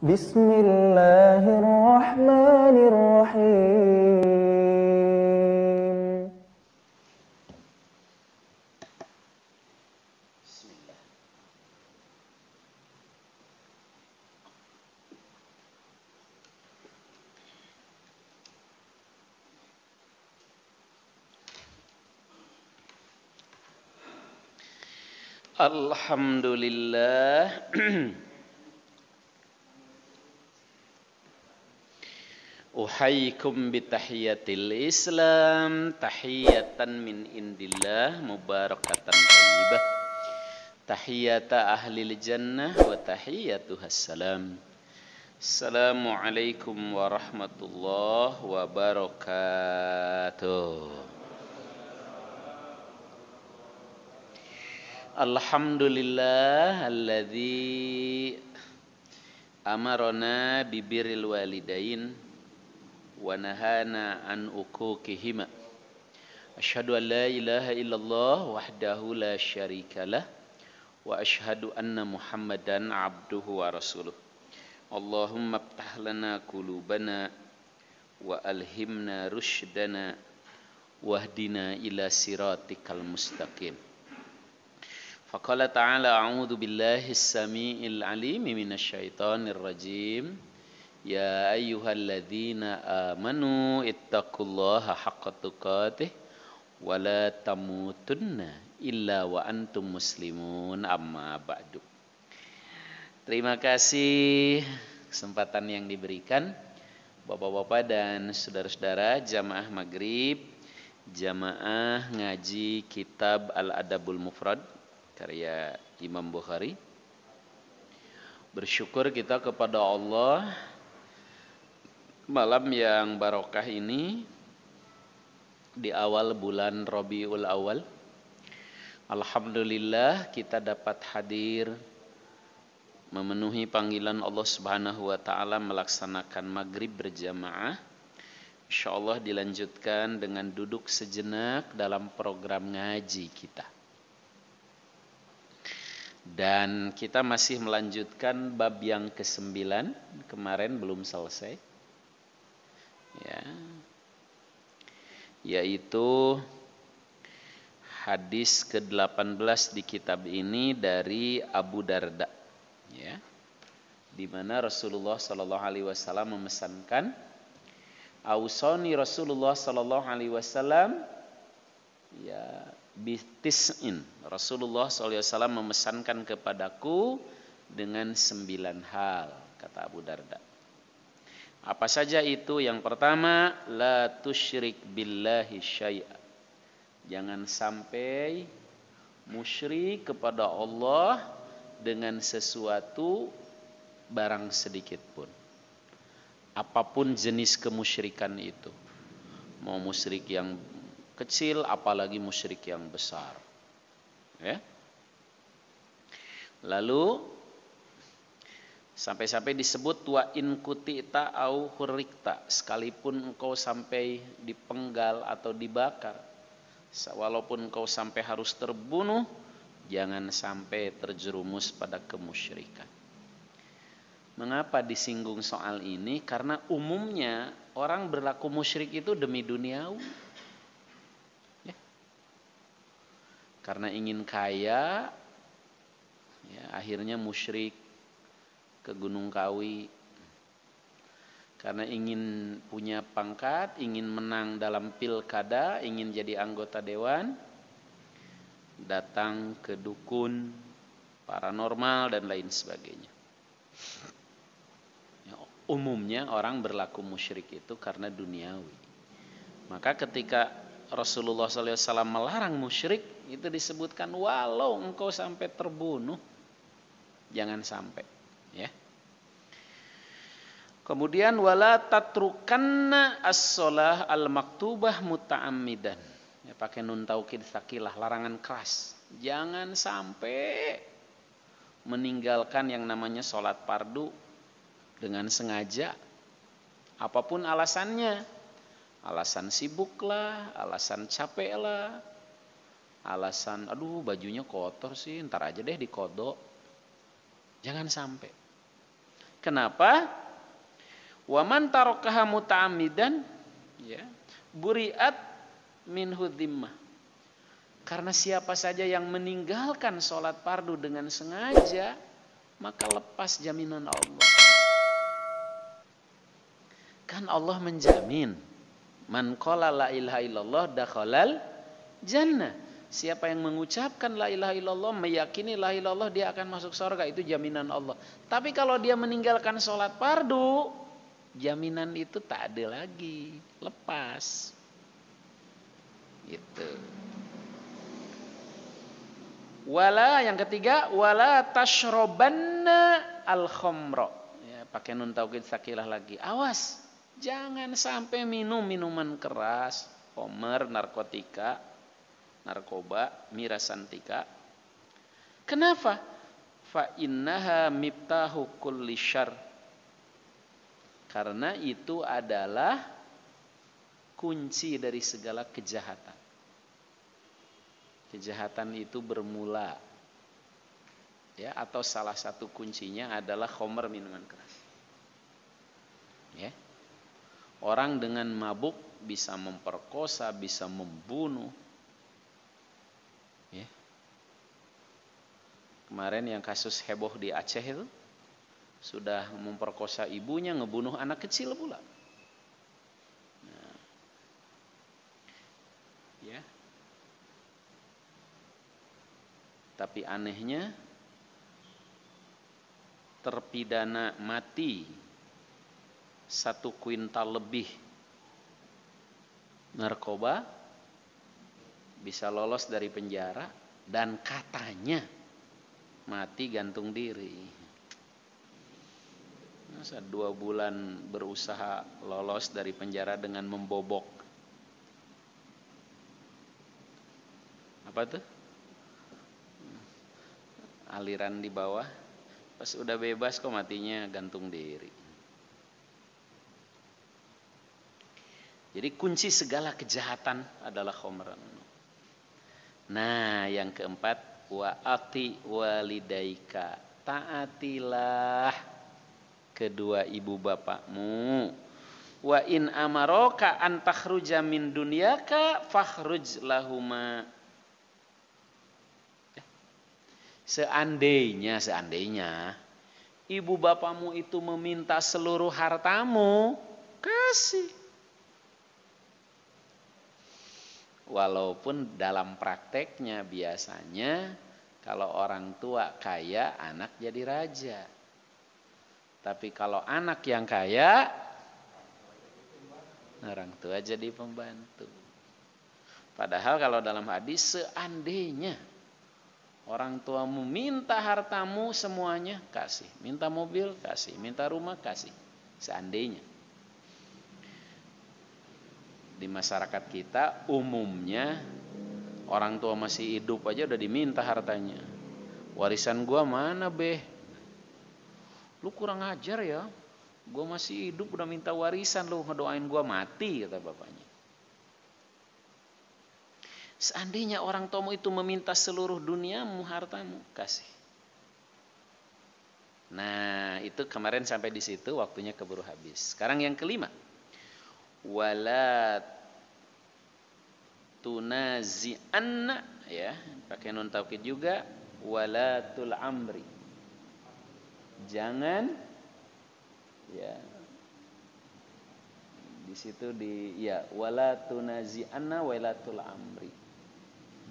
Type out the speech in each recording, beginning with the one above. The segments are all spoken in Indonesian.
Bismillahirrahmanirrahim. Alhamdulillah. Uhayyikum bitahiyatil Islam, tahiyatan min indillah mubarakatan thayyibah. Tahiyata ahlil jannah wa tahiyatuhas salam. Assalamualaikum warahmatullahi wabarakatuh. Alhamdulillah alladzi amarna bibirril walidain wa nahana an uquqihima. Asyhadu an la ilaha illallah wahdahu la syarikalah wa asyhadu anna Muhammadan abduhu wa rasuluh. Allahumma iftah lana qulubana wa alhimna rusydana wahdina ila siratikal mustaqim. Faqala ta'ala a'udzu billahi as-sami'il 'alim minasyaitonir rajim. Ya ayyuhalladzina amanu ittaqullaha haqqa tuqatih wa la tamutunna illa wa antum muslimun, amma ba'du. Terima kasih kesempatan yang diberikan Bapak-bapak dan saudara-saudara jamaah maghrib, jamaah ngaji kitab Al-Adabul Mufrad karya Imam Bukhari. Bersyukur kita kepada Allah malam yang barokah ini di awal bulan Rabiul Awal. Alhamdulillah kita dapat hadir memenuhi panggilan Allah Subhanahu wa taala melaksanakan maghrib berjamaah. Insyaallah dilanjutkan dengan duduk sejenak dalam program ngaji kita. Dan kita masih melanjutkan bab yang ke-9, kemarin belum selesai. Ya. Yaitu hadis ke-18 di kitab ini dari Abu Darda. Ya. Di mana Rasulullah sallallahu alaihi wasallam memesankan, ausani Rasulullah sallallahu alaihi wasallam ya bitis'in. Rasulullah SAW memesankan kepadaku dengan 9 hal, kata Abu Darda. Apa saja itu? Yang pertama, la tusyrik billahi syai'a. Jangan sampai musyrik kepada Allah dengan sesuatu barang sedikit pun. Apapun jenis kemusyrikan itu. Mau musyrik yang kecil, apalagi musyrik yang besar. Ya. Lalu sampai-sampai disebut wa in kutita au hurrikta, sekalipun engkau sampai dipenggal atau dibakar, walaupun engkau sampai harus terbunuh, jangan sampai terjerumus pada kemusyrikan. Mengapa disinggung soal ini? Karena umumnya orang berlaku musyrik itu demi duniawi. Karena ingin kaya, ya, akhirnya musyrik ke Gunung Kawi. Karena ingin punya pangkat, ingin menang dalam pilkada, ingin jadi anggota dewan, datang ke dukun, paranormal, dan lain sebagainya. Ya, umumnya orang berlaku musyrik itu karena duniawi. Maka ketika Rasulullah SAW melarang musyrik, itu disebutkan walau engkau sampai terbunuh, jangan sampai. Ya. Kemudian wala tatrukanna as-shalah al-maktubah muta'ammidan. Ya, pakai nun taukid tsaqilah, larangan keras. Jangan sampai meninggalkan yang namanya sholat fardu dengan sengaja. Apapun alasannya. Alasan sibuk lah, alasan capek lah, alasan aduh bajunya kotor sih, ntar aja deh dikodok. Jangan sampai. Kenapa? Wa man tarakaha muta'ammidan ya, buri'at minhu dhimmah. Karena siapa saja yang meninggalkan sholat fardu dengan sengaja, maka lepas jaminan Allah. Kan Allah menjamin, man qala la ilaha illallah dakhalal jannah. Siapa yang mengucapkan la ilaha illallah, meyakini la ilaha illallah, dia akan masuk surga, itu jaminan Allah. Tapi kalau dia meninggalkan sholat fardu, jaminan itu tak ada lagi, lepas. Gitu. Wala, yang ketiga, wala tashrobanna al-khamra. Ya, pakai nun taukid sakilah lagi. Awas, jangan sampai minum minuman keras, homer, narkotika, narkoba, mirasantika. Kenapa? Fa innaha miftahu kulli syarr. Karena itu adalah kunci dari segala kejahatan. Kejahatan itu bermula, ya, atau salah satu kuncinya adalah khamr, minuman keras. Ya. Orang dengan mabuk bisa memperkosa, bisa membunuh. Ya. Kemarin yang kasus heboh di Aceh itu, sudah memperkosa ibunya, ngebunuh anak kecil pula. Nah. Ya. Tapi anehnya terpidana mati 1 kuintal lebih narkoba bisa lolos dari penjara dan katanya mati gantung diri. Masa 2 bulan berusaha lolos dari penjara dengan membobok apa tuh? Aliran di bawah, pas udah bebas kok matinya gantung diri. Jadi kunci segala kejahatan adalah khamran. Nah, yang keempat, wa ati walidaika, taatilah kedua ibu bapakmu. Wa in amaraka an takhruja min dunyaka fakhruj lahuma. Seandainya ibu bapakmu itu meminta seluruh hartamu, kasih. Walaupun dalam prakteknya biasanya kalau orang tua kaya, anak jadi raja. Tapi kalau anak yang kaya, orang tua jadi pembantu. Padahal kalau dalam hadis, seandainya orang tuamu minta hartamu semuanya, kasih. Minta mobil, kasih. Minta rumah, kasih. Seandainya. Di masyarakat kita umumnya orang tua masih hidup aja udah diminta hartanya. Warisan gua mana, Beh? Lu kurang ajar ya. Gua masih hidup udah minta warisan, lu ngedoain gua mati, kata bapaknya. Seandainya orang tuamu itu meminta seluruh duniamu, hartamu, kasih. Nah, itu kemarin sampai di situ, waktunya keburu habis. Sekarang yang kelima. Wala tunazi'anna, ya, pakai nun taukid juga, walatul amri. Jangan, ya, di situ wala tunazi'anna walatul amri.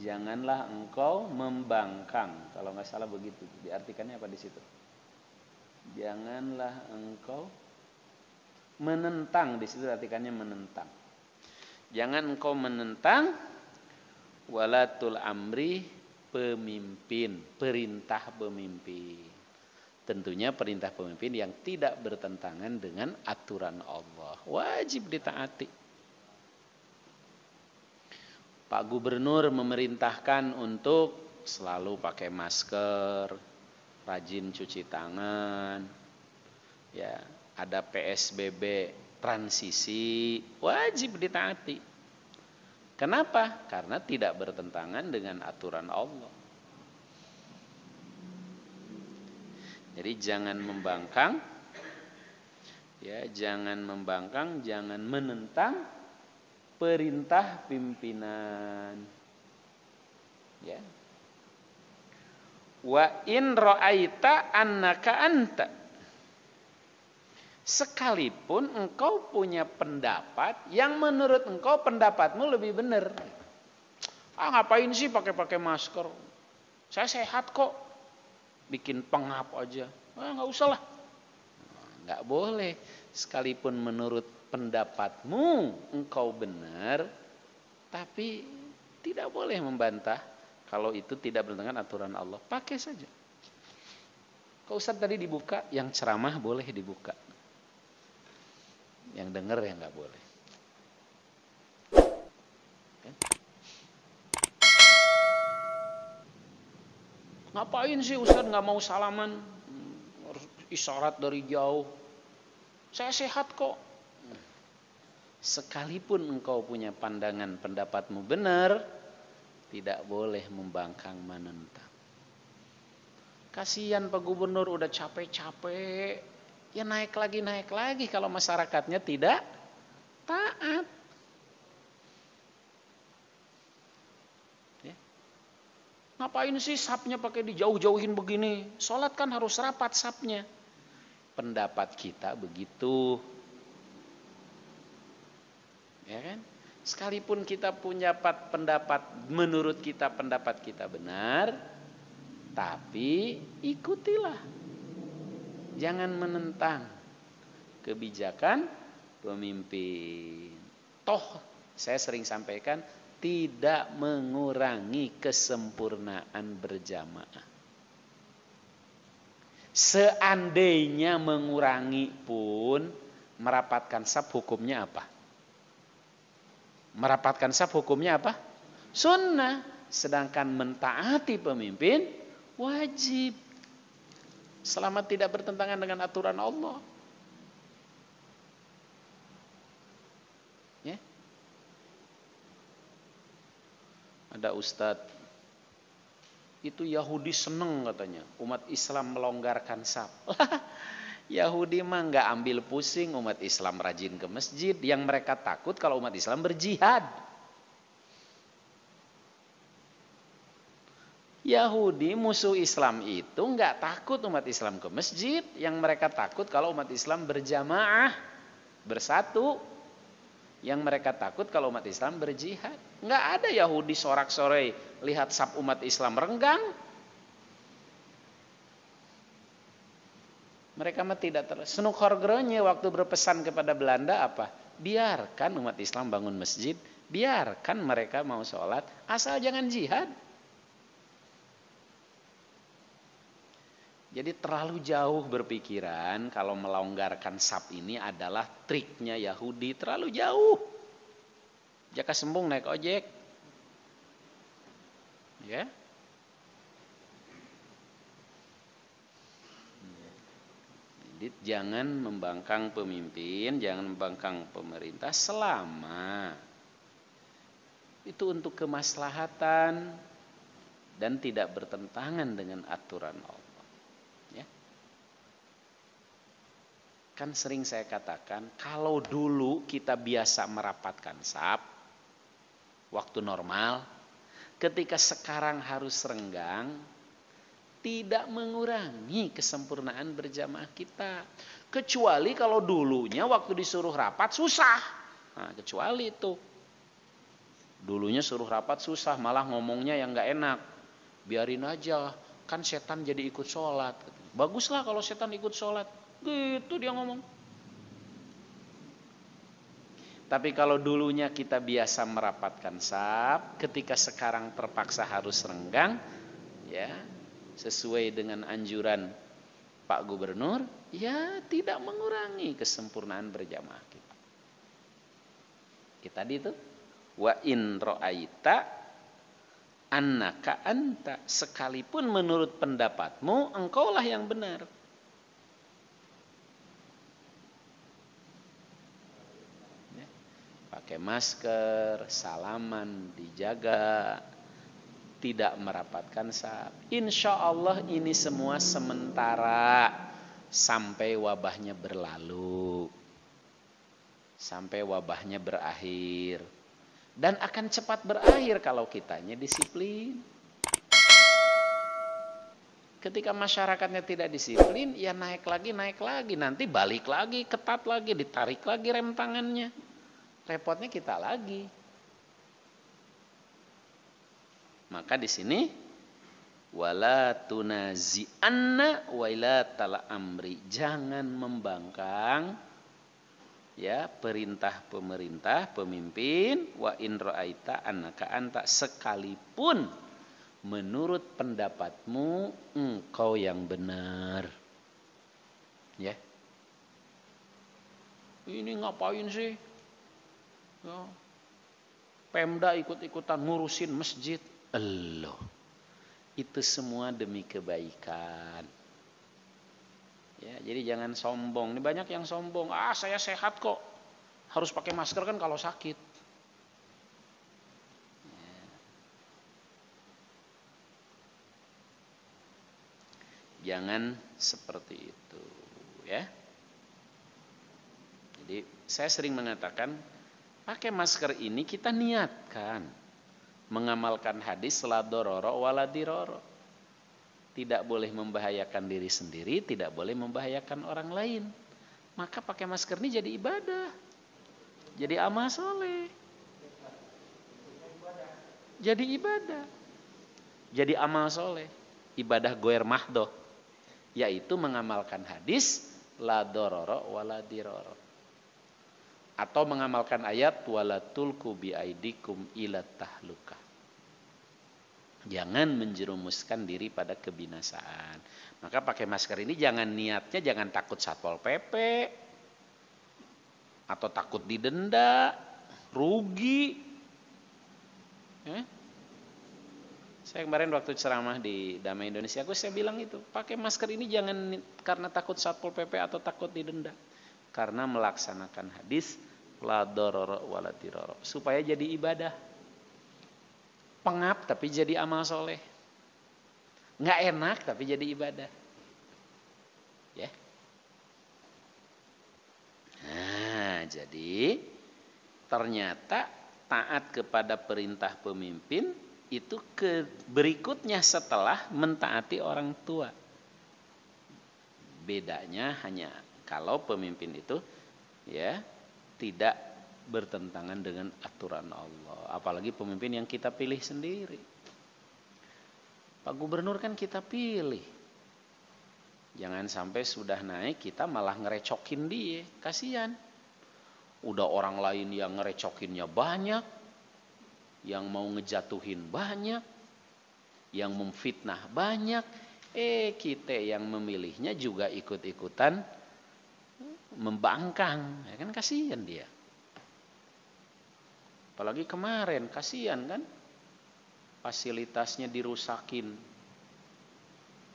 Janganlah engkau membangkang. Kalau nggak salah begitu. Diartikannya apa di situ? Janganlah engkau menentang. Di situ artikannya menentang. Jangan engkau menentang walatul amri, pemimpin, perintah pemimpin. Tentunya perintah pemimpin yang tidak bertentangan dengan aturan Allah. Wajib ditaati. Pak Gubernur memerintahkan untuk selalu pakai masker, rajin cuci tangan, ya, ada PSBB transisi, wajib ditaati. Kenapa? Karena tidak bertentangan dengan aturan Allah. Jadi jangan membangkang Ya, jangan membangkang, jangan menentang perintah pimpinan. Ya. Wa in ra'aita annaka anta. Sekalipun engkau punya pendapat yang menurut engkau pendapatmu lebih benar. Ngapain sih pakai masker? Saya sehat kok. Bikin pengap aja. Nggak usah lah. Nggak boleh. Sekalipun menurut pendapatmu engkau benar, tapi tidak boleh membantah kalau itu tidak bertentangan aturan Allah. Pakai saja. Kau Ustaz tadi dibuka, yang ceramah boleh dibuka. Yang dengar ya nggak boleh. Ngapain sih Ustaz nggak mau salaman? Harus isyarat dari jauh. Saya sehat kok. Sekalipun engkau punya pandangan pendapatmu benar, tidak boleh membangkang menentang. Kasihan Pak Gubernur udah capek-capek, ya naik lagi kalau masyarakatnya tidak taat. Ya. Ngapain sih sapnya pakai dijauh-jauhin begini? Sholat kan harus rapat sapnya. Pendapat kita begitu. Ya kan? Sekalipun kita punya pendapat, menurut kita pendapat kita benar, tapi ikutilah. Jangan menentang kebijakan pemimpin. Toh, saya sering sampaikan, tidak mengurangi kesempurnaan berjamaah. Seandainya mengurangi pun, merapatkan saf hukumnya apa? Merapatkan saf hukumnya apa? Sunnah. Sedangkan mentaati pemimpin wajib. Selama tidak bertentangan dengan aturan Allah. Ya. Ada ustadz, itu Yahudi seneng katanya, umat Islam melonggarkan saf. Yahudi mah nggak ambil pusing umat Islam rajin ke masjid. Yang mereka takut kalau umat Islam berjihad. Yahudi musuh Islam itu nggak takut umat Islam ke masjid. Yang mereka takut kalau umat Islam berjamaah, bersatu. Yang mereka takut kalau umat Islam berjihad. Nggak ada Yahudi sorak-sorai lihat saf umat Islam renggang. Mereka mah tidak Senuk Horgronya waktu berpesan kepada Belanda apa? Biarkan umat Islam bangun masjid, biarkan mereka mau sholat, asal jangan jihad. Jadi terlalu jauh berpikiran kalau melonggarkan saf ini adalah triknya Yahudi, terlalu jauh. Jaka sembung naik ojek. Ya. Jadi jangan membangkang pemimpin, jangan membangkang pemerintah selama itu untuk kemaslahatan dan tidak bertentangan dengan aturan Allah. Ya. Kan sering saya katakan, kalau dulu kita biasa merapatkan saf, waktu normal, ketika sekarang harus renggang, tidak mengurangi kesempurnaan berjamaah kita. Kecuali kalau dulunya waktu disuruh rapat susah. Nah, kecuali itu. Dulunya suruh rapat susah, malah ngomongnya yang gak enak. Biarin aja, kan setan jadi ikut sholat. Baguslah kalau setan ikut sholat. Gitu dia ngomong. Tapi kalau dulunya kita biasa merapatkan saf, ketika sekarang terpaksa harus renggang, ya, sesuai dengan anjuran Pak Gubernur, ya tidak mengurangi kesempurnaan berjamaah kita. Kita itu wa in ra'aita annaka anta, sekalipun menurut pendapatmu engkaulah yang benar. Ya. Pakai masker, salaman dijaga, tidak merapatkan saf. Insya Allah ini semua sementara. sampai wabahnya berlalu, sampai wabahnya berakhir. Dan akan cepat berakhir kalau kitanya disiplin. Ketika masyarakatnya tidak disiplin, ya naik lagi, nanti balik lagi, ketat lagi, ditarik lagi rem tangannya. Repotnya kita lagi. Maka di sini wala tunazi'anna wa ila tala amri, jangan membangkang ya perintah pemerintah, pemimpin, wa in ra'aita annaka anta, sekalipun menurut pendapatmu engkau yang benar. Ya. Ini ngapain sih? Ya. Pemda ikut-ikutan ngurusin masjid. Allah. Itu semua demi kebaikan. Ya, jadi jangan sombong. Ini banyak yang sombong. Saya sehat kok. Harus pakai masker kan kalau sakit. Jangan seperti itu, ya. Jadi saya sering mengatakan, pakai masker ini kita niatkan mengamalkan hadis la dororo wala diroro. Tidak boleh membahayakan diri sendiri, tidak boleh membahayakan orang lain. Maka pakai masker ini jadi ibadah, jadi amal soleh, jadi ibadah, jadi amal soleh, ibadah goer mahdoh, yaitu mengamalkan hadis la dororo wala diroro, atau mengamalkan ayat wala tulku bi aidikum ila tahluka, jangan menjerumuskan diri pada kebinasaan. Maka pakai masker ini jangan niatnya jangan takut Satpol PP atau takut didenda, rugi. Saya kemarin waktu ceramah di Damai Indonesia, saya bilang itu, pakai masker ini jangan karena takut Satpol PP atau takut didenda, karena melaksanakan hadis la dororo wala diroro, supaya jadi ibadah. Pengap tapi jadi amal soleh, nggak enak tapi jadi ibadah, ya. Nah, jadi ternyata taat kepada perintah pemimpin itu berikutnya setelah mentaati orang tua. Bedanya hanya kalau pemimpin itu ya tidak bertentangan dengan aturan Allah, apalagi pemimpin yang kita pilih sendiri. Pak Gubernur kan kita pilih. Jangan sampai sudah naik kita malah ngerecokin dia, kasihan. Udah orang lain yang ngerecokinnya banyak, yang mau ngejatuhin banyak, yang memfitnah banyak, kita yang memilihnya juga ikut-ikutan membangkang, ya kan, kasihan dia. Apalagi kemarin kasihan kan, fasilitasnya dirusakin,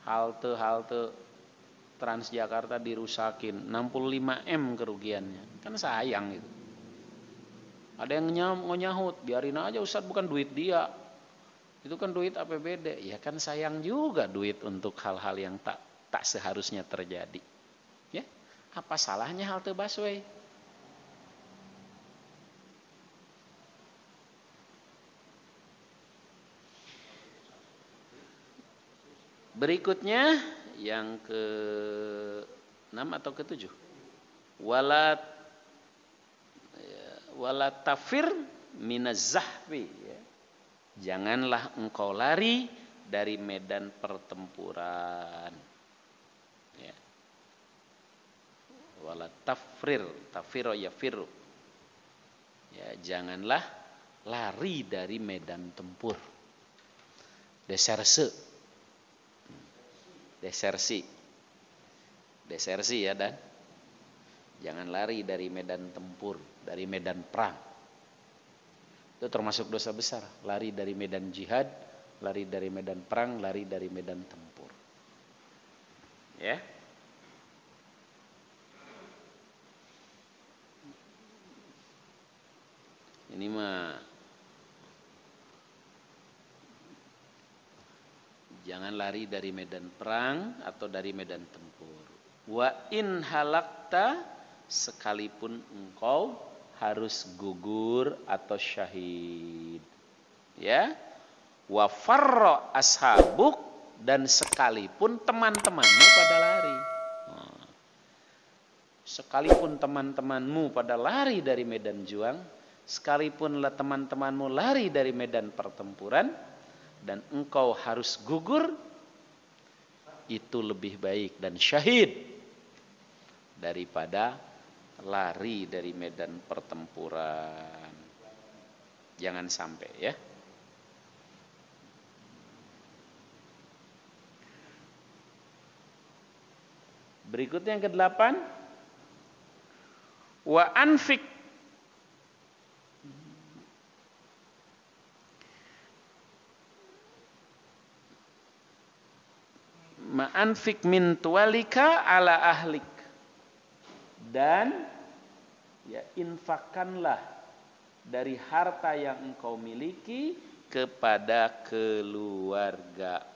halte Transjakarta dirusakin, 65 M kerugiannya, kan sayang itu. Ada yang nyahut, biarin aja Ustadz, bukan duit dia, itu kan duit APBD. Ya kan sayang juga duit untuk hal-hal yang tak seharusnya terjadi. Ya, apa salahnya halte busway? Berikutnya yang ke-6 atau ke-7, wala tafir minaz zahfi, ya. Janganlah engkau lari dari medan pertempuran, ya. Wala tafiro yafiru, ya, janganlah lari dari medan tempur. Desersi ya, dan jangan lari dari medan tempur, dari medan perang. Itu termasuk dosa besar, lari dari medan jihad, lari dari medan perang, lari dari medan tempur. Ya. Ini mah jangan lari dari medan perang atau dari medan tempur. Wa in halakta, sekalipun engkau harus gugur atau syahid. Ya. Wa farra ashabuk, dan sekalipun teman-temanmu pada lari. Sekalipun teman-temanmu pada lari dari medan juang, sekalipun teman-temanmu lari dari medan pertempuran, dan engkau harus gugur, itu lebih baik dan syahid daripada lari dari medan pertempuran. Jangan sampai ya. Berikutnya yang ke-8, wa anfik ma'anfik min tuwalika ala ahlik, dan ya infakkanlah dari harta yang engkau miliki kepada keluargamu.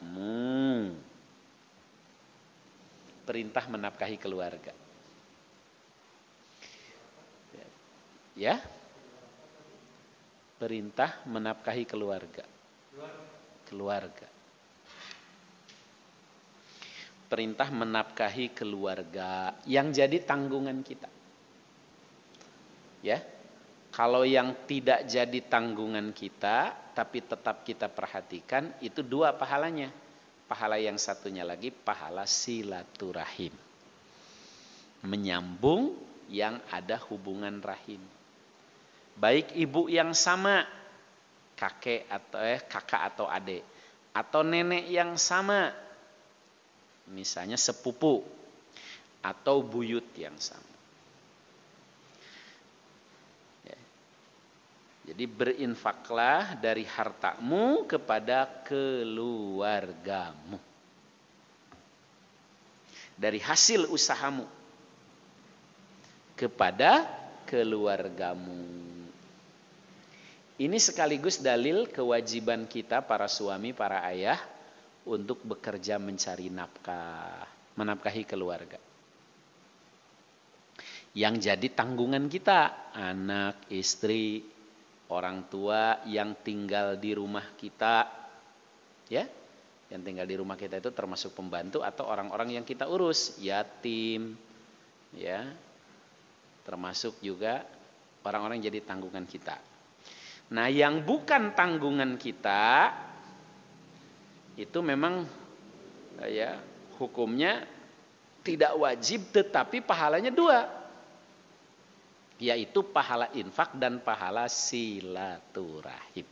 Perintah menafkahi keluarga. Ya, perintah menafkahi keluarga. Keluarga. Perintah menafkahi keluarga yang jadi tanggungan kita. Ya, kalau yang tidak jadi tanggungan kita, tapi tetap kita perhatikan, itu 2 pahalanya. Pahala yang satunya lagi pahala silaturahim. Menyambung yang ada hubungan rahim. Baik ibu yang sama, kakek atau adik, atau nenek yang sama, misalnya sepupu, atau buyut yang sama. Jadi berinfaklah dari hartamu kepada keluargamu, dari hasil usahamu kepada keluargamu. Ini sekaligus dalil kewajiban kita para suami, para ayah untuk bekerja mencari nafkah, menafkahi keluarga. Yang jadi tanggungan kita, anak, istri, orang tua yang tinggal di rumah kita, ya, yang tinggal di rumah kita itu termasuk pembantu atau orang-orang yang kita urus, yatim, ya, termasuk juga orang-orang yang jadi tanggungan kita. Nah, yang bukan tanggungan kita itu memang ya hukumnya tidak wajib, tetapi pahalanya 2, yaitu pahala infak dan pahala silaturahim.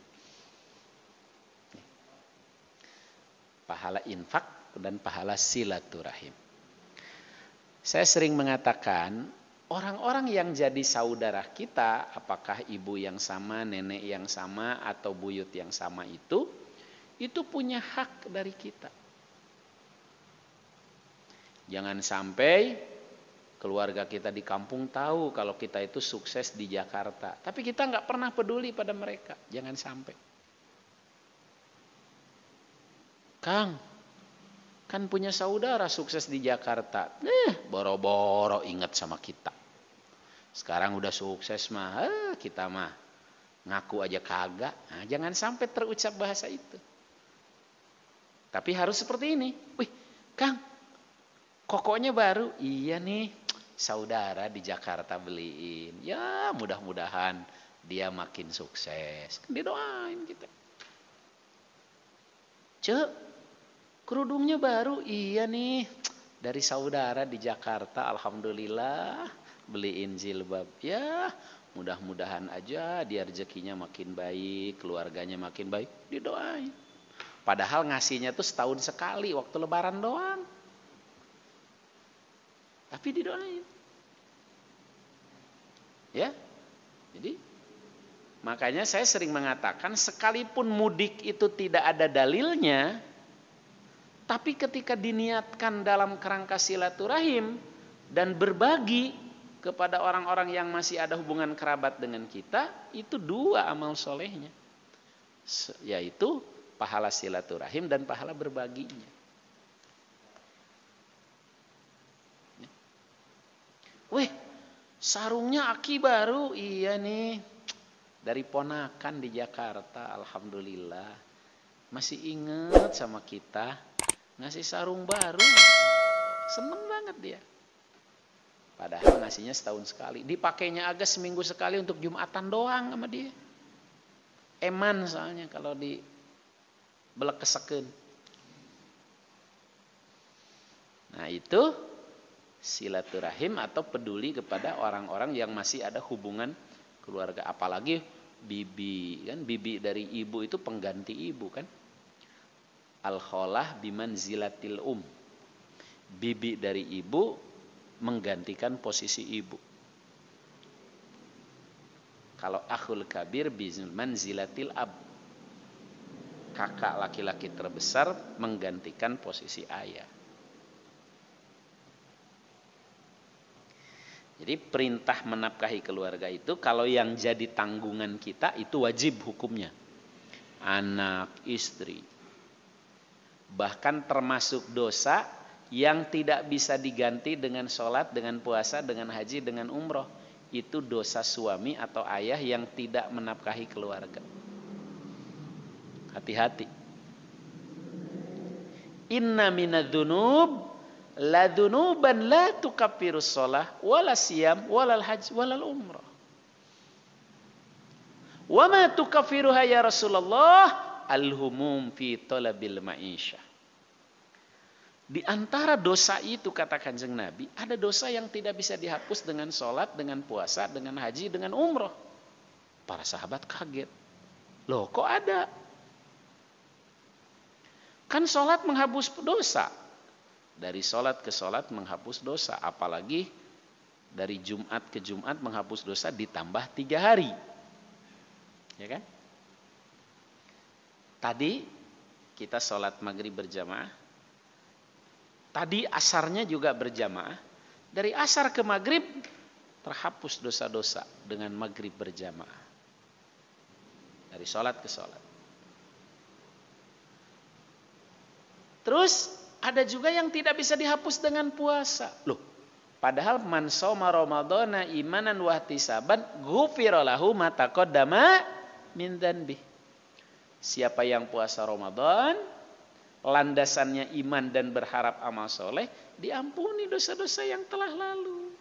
Pahala infak dan pahala silaturahim. Saya sering mengatakan, orang-orang yang jadi saudara kita, apakah ibu yang sama, nenek yang sama, atau buyut yang sama itu punya hak dari kita. Jangan sampai keluarga kita di kampung tahu kalau kita itu sukses di Jakarta, tapi kita nggak pernah peduli pada mereka. Jangan sampai. Kang, kan punya saudara sukses di Jakarta, boro-boro ingat sama kita. Sekarang udah sukses mah, kita mah ngaku aja kagak. Nah, jangan sampai terucap bahasa itu. Tapi harus seperti ini. Wih, Kang, kokonya baru. Iya nih, saudara di Jakarta beliin. Ya, mudah-mudahan dia makin sukses. Kan didoain kita. Cek, kerudungnya baru. Iya nih, dari saudara di Jakarta, alhamdulillah beliin jilbab. Ya, mudah-mudahan aja dia rezekinya makin baik, keluarganya makin baik. Didoain. Padahal ngasihnya tuh setahun sekali, waktu lebaran doang. Tapi didoain. Ya. Jadi makanya saya sering mengatakan, sekalipun mudik itu tidak ada dalilnya, tapi ketika diniatkan dalam kerangka silaturahim dan berbagi kepada orang-orang yang masih ada hubungan kerabat dengan kita, itu 2 amal solehnya, yaitu pahala silaturahim dan pahala berbaginya. Weh, sarungnya aki baru. Iya nih, dari ponakan di Jakarta, alhamdulillah. Masih inget sama kita, ngasih sarung baru. Seneng banget dia. Padahal ngasihnya setahun sekali. Dipakainya agak seminggu sekali untuk Jumatan doang sama dia. Eman soalnya kalau di belekeseken. Nah itu silaturahim atau peduli kepada orang-orang yang masih ada hubungan keluarga. Apalagi bibi, kan bibi dari ibu itu pengganti ibu kan. Al-kholah bimanzilatil Bibi dari ibu menggantikan posisi ibu. Kalau akhul kabir bimanzilatil ab. Kakak laki-laki terbesar menggantikan posisi ayah. Jadi perintah menafkahi keluarga itu kalau yang jadi tanggungan kita itu wajib hukumnya. Anak, istri. Bahkan termasuk dosa yang tidak bisa diganti dengan sholat, dengan puasa, dengan haji, dengan umroh. Itu dosa suami atau ayah yang tidak menafkahi keluarga. Hati-hati. Inna minadzunub la dzunuban la tukaffirus shalah wala siyam walal hajj walal umrah. Wa ma tukaffiruha ya Rasulullah al-humum fi talabil ma'isyah. Di antara dosa itu kata Kanjeng Nabi, ada dosa yang tidak bisa dihapus dengan sholat, dengan puasa, dengan haji, dengan umroh. Para sahabat kaget. Loh kok ada? Kan sholat menghapus dosa. Dari sholat ke sholat menghapus dosa. Apalagi dari Jumat ke Jumat menghapus dosa ditambah 3 hari. Ya kan? Tadi kita sholat maghrib berjamaah. Tadi asarnya juga berjamaah. Dari asar ke maghrib terhapus dosa-dosa dengan maghrib berjamaah. Dari sholat ke sholat. Terus ada juga yang tidak bisa dihapus dengan puasa. Loh, padahal man shoma ramadhana imanan wa ihtisaban ghufira lahu ma taqaddama min dzanbi. Siapa yang puasa Ramadan, landasannya iman dan berharap amal soleh, diampuni dosa-dosa yang telah lalu.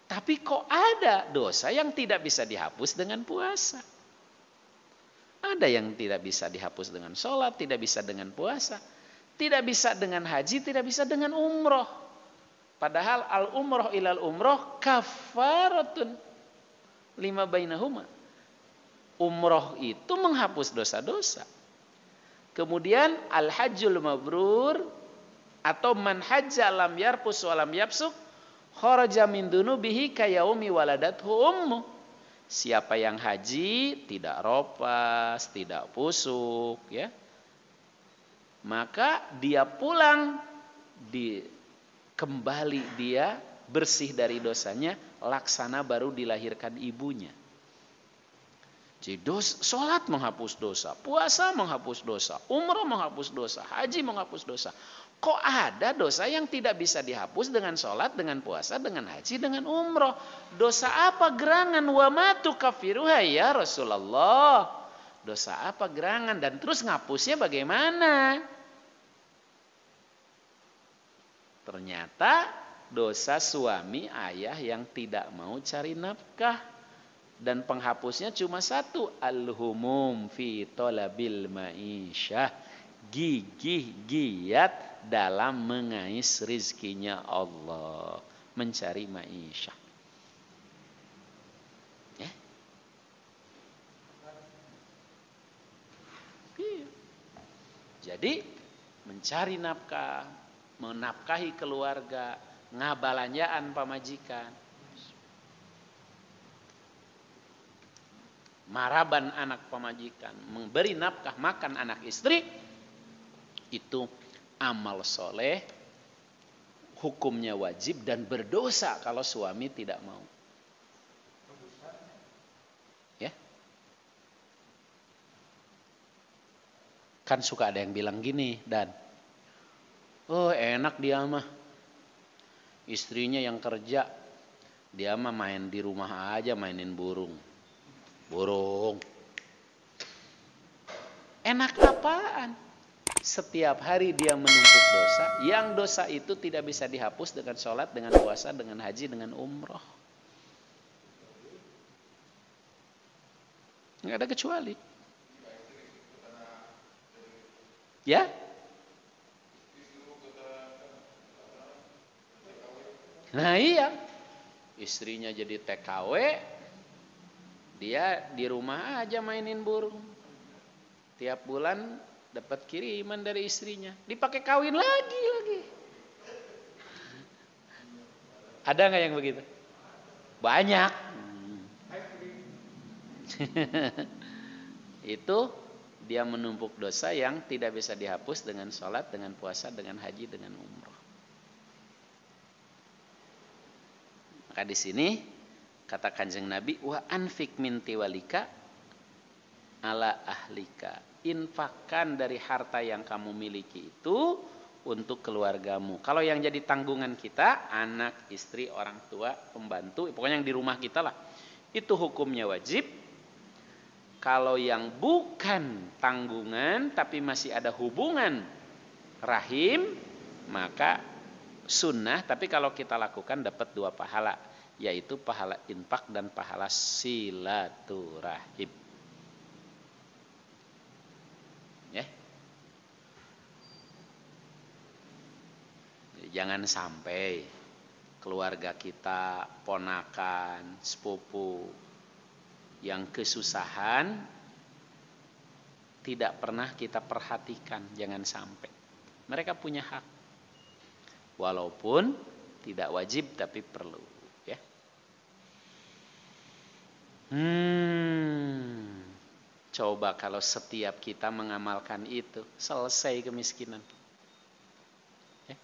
Tapi kok ada dosa yang tidak bisa dihapus dengan puasa? Ada yang tidak bisa dihapus dengan sholat, tidak bisa dengan puasa, tidak bisa dengan haji, tidak bisa dengan umroh. Padahal al-umroh ilal umroh kafaratun lima bainahuma. Umroh itu menghapus dosa-dosa. Kemudian al-hajjul mabrur atau man hajja lam yarfus wa lam yafsuk kharaja min dunubihi kayaumi waladathu ummu. Siapa yang haji tidak ropas, tidak pusuk, ya. Maka dia pulang kembali dia bersih dari dosanya, laksana baru dilahirkan ibunya. Jadi sholat menghapus dosa, puasa menghapus dosa, umrah menghapus dosa, haji menghapus dosa. Kok ada dosa yang tidak bisa dihapus dengan sholat, dengan puasa, dengan haji, dengan umrah? Dosa apa gerangan? Wa ma tukaffiruha ya Rasulullah. Dosa apa gerangan? Dan terus ngapusnya bagaimana? Ternyata dosa suami ayah yang tidak mau cari nafkah. Dan penghapusnya cuma satu, al-humum fi talabil ma'isyah, gigih giat dalam mengais rizkinya Allah, mencari ma'isyah. Ya? Jadi mencari nafkah, menafkahi keluarga, ngabalanjaan pamajikan, maraban anak pemajikan, memberi nafkah makan anak istri, itu amal soleh, hukumnya wajib dan berdosa kalau suami tidak mau. Ya, kan suka ada yang bilang gini, dan oh enak dia mah, istrinya yang kerja, dia mah main di rumah aja mainin burung. Enak apaan? Setiap hari dia menumpuk dosa, yang dosa itu tidak bisa dihapus dengan sholat, dengan puasa, dengan haji, dengan umroh. Nggak ada kecuali. Ya? Nah iya. Istrinya jadi TKW, dia di rumah aja mainin burung. Tiap bulan dapat kiriman dari istrinya, dipakai kawin lagi. Ada nggak yang begitu? Banyak. Itu dia menumpuk dosa yang tidak bisa dihapus dengan sholat, dengan puasa, dengan haji, dengan umroh. Maka di sini kata Kanjeng Nabi, wa anfik min tiwalika ala ahlika. Infakkan dari harta yang kamu miliki itu untuk keluargamu. Kalau yang jadi tanggungan kita, anak, istri, orang tua, pembantu, pokoknya yang di rumah kita lah, itu hukumnya wajib. Kalau yang bukan tanggungan tapi masih ada hubungan rahim, maka sunnah, tapi kalau kita lakukan dapat 2 pahala, yaitu pahala infak dan pahala silaturahim. Ya. Jangan sampai keluarga kita, ponakan, sepupu yang kesusahan tidak pernah kita perhatikan, jangan sampai. Mereka punya hak, walaupun tidak wajib tapi perlu. Ya. Coba kalau setiap kita mengamalkan itu, selesai kemiskinan. Ya.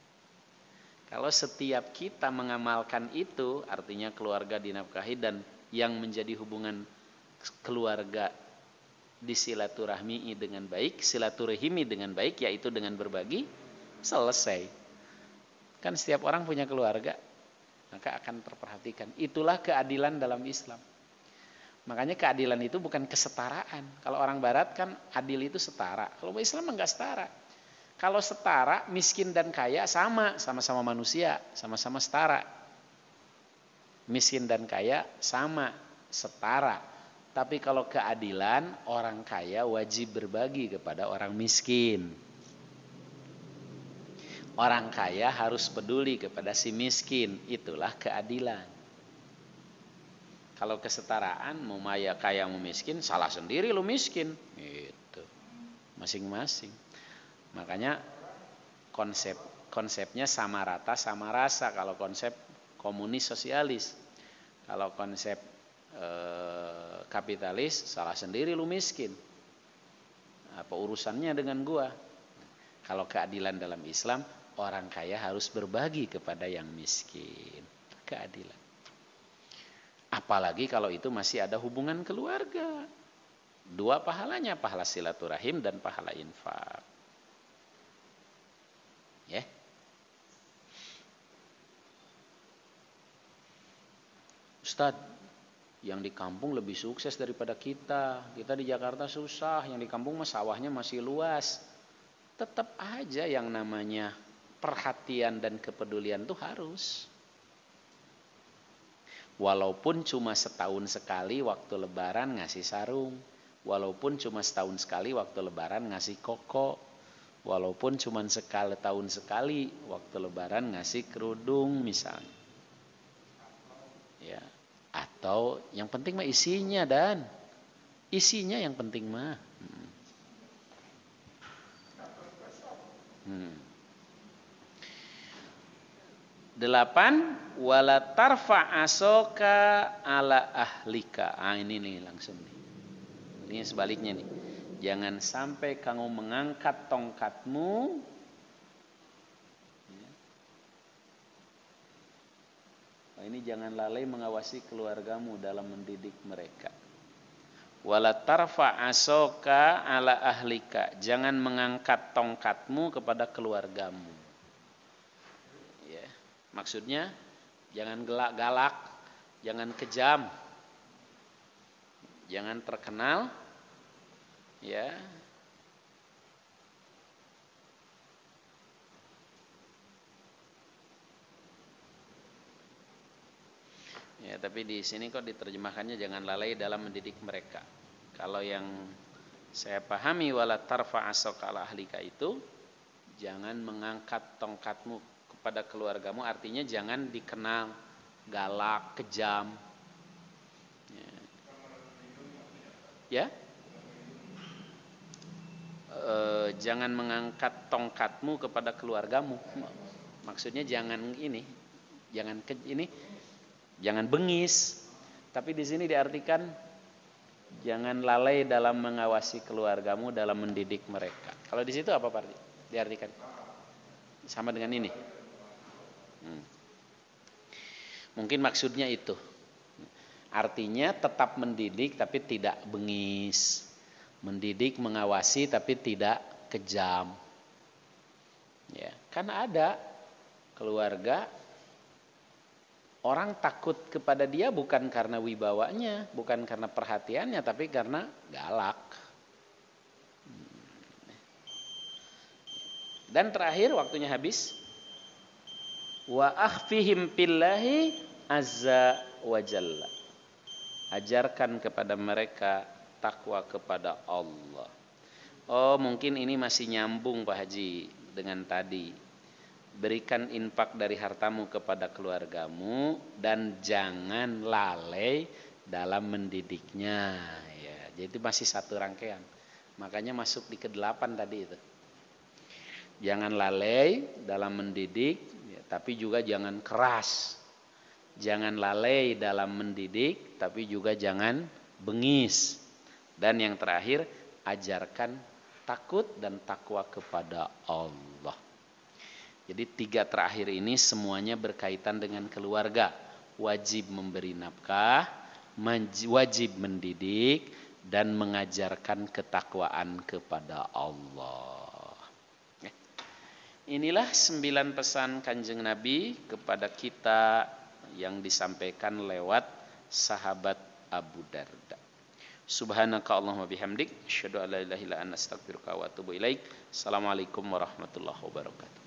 Kalau setiap kita mengamalkan itu, artinya keluarga dinafkahi dan yang menjadi hubungan keluarga disilaturahmi dengan baik, silaturahimi dengan baik, yaitu dengan berbagi, selesai. Kan setiap orang punya keluarga, maka akan terperhatikan. Itulah keadilan dalam Islam. Makanya keadilan itu bukan kesetaraan. Kalau orang barat kan adil itu setara. Kalau Islam enggak setara. Kalau setara, miskin dan kaya sama-sama manusia, sama-sama setara. Miskin dan kaya sama, setara. Tapi kalau keadilan, orang kaya wajib berbagi kepada orang miskin. Orang kaya harus peduli kepada si miskin. Itulah keadilan. Kalau kesetaraan, mau kaya mau miskin, salah sendiri lu miskin. Gitu. Masing-masing. Makanya konsepnya sama rata sama rasa. Kalau konsep komunis sosialis. Kalau konsep kapitalis, salah sendiri lu miskin. Apa urusannya dengan gua? Kalau keadilan dalam Islam, orang kaya harus berbagi kepada yang miskin. Keadilan. Apalagi kalau itu masih ada hubungan keluarga. 2 pahalanya, pahala silaturahim dan pahala infak. Ya. Ustadz, yang di kampung lebih sukses daripada kita. Kita di Jakarta susah, yang di kampung mah sawahnya masih luas. Tetap aja yang namanya perhatian dan kepedulian itu harus. Walaupun cuma setahun sekali waktu lebaran ngasih sarung. Walaupun cuma setahun sekali waktu lebaran ngasih koko. Walaupun cuma tahun sekali waktu lebaran ngasih kerudung misalnya. Ya. Atau yang penting mah isinya, dan isinya yang penting mah. 8 wala tarfa asoka ala ahlika. Ini nih langsung nih. Ini sebaliknya nih. Jangan sampai kamu mengangkat tongkatmu ini jangan lalai mengawasi keluargamu dalam mendidik mereka. Wala tarfa asoka ala ahlika. Jangan mengangkat tongkatmu kepada keluargamu. Ya. Maksudnya jangan galak, jangan kejam, jangan terkenal, ya. Ya, tapi di sini kok diterjemahkannya jangan lalai dalam mendidik mereka. Kalau yang saya pahami wala tarfa asaka ala ahlika itu jangan mengangkat tongkatmu kepada keluargamu, artinya jangan dikenal galak, kejam. Ya. Jangan mengangkat tongkatmu kepada keluargamu. Maksudnya jangan jangan bengis. Tapi di sini diartikan jangan lalai dalam mengawasi keluargamu dalam mendidik mereka. Kalau di situ apa Pak? Diartikan sama dengan ini. Mungkin maksudnya itu. Artinya tetap mendidik tapi tidak bengis. Mendidik, mengawasi tapi tidak kejam. Ya, kan ada keluarga orang takut kepada dia bukan karena wibawanya, bukan karena perhatiannya, tapi karena galak. Dan terakhir waktunya habis. Wa akhfihim billahi azza wa jalla. Ajarkan kepada mereka takwa kepada Allah. Oh, mungkin ini masih nyambung Pak Haji dengan tadi. Berikan infak dari hartamu kepada keluargamu dan jangan lalai dalam mendidiknya. Ya, jadi masih satu rangkaian. Makanya masuk di ke-8 tadi itu. Jangan lalai dalam mendidik, ya, tapi juga jangan keras. Jangan lalai dalam mendidik, tapi juga jangan bengis. Dan yang terakhir, ajarkan takut dan takwa kepada Allah. Jadi 3 terakhir ini semuanya berkaitan dengan keluarga. Wajib memberi nafkah, wajib mendidik, dan mengajarkan ketakwaan kepada Allah. Inilah 9 pesan Kanjeng Nabi kepada kita yang disampaikan lewat sahabat Abu Darda. Subhanaka Allahumma bihamdik, asyhadu an la ilaha illa anta astaghfiruka wa atubu ilaik. Assalamualaikum warahmatullahi wabarakatuh.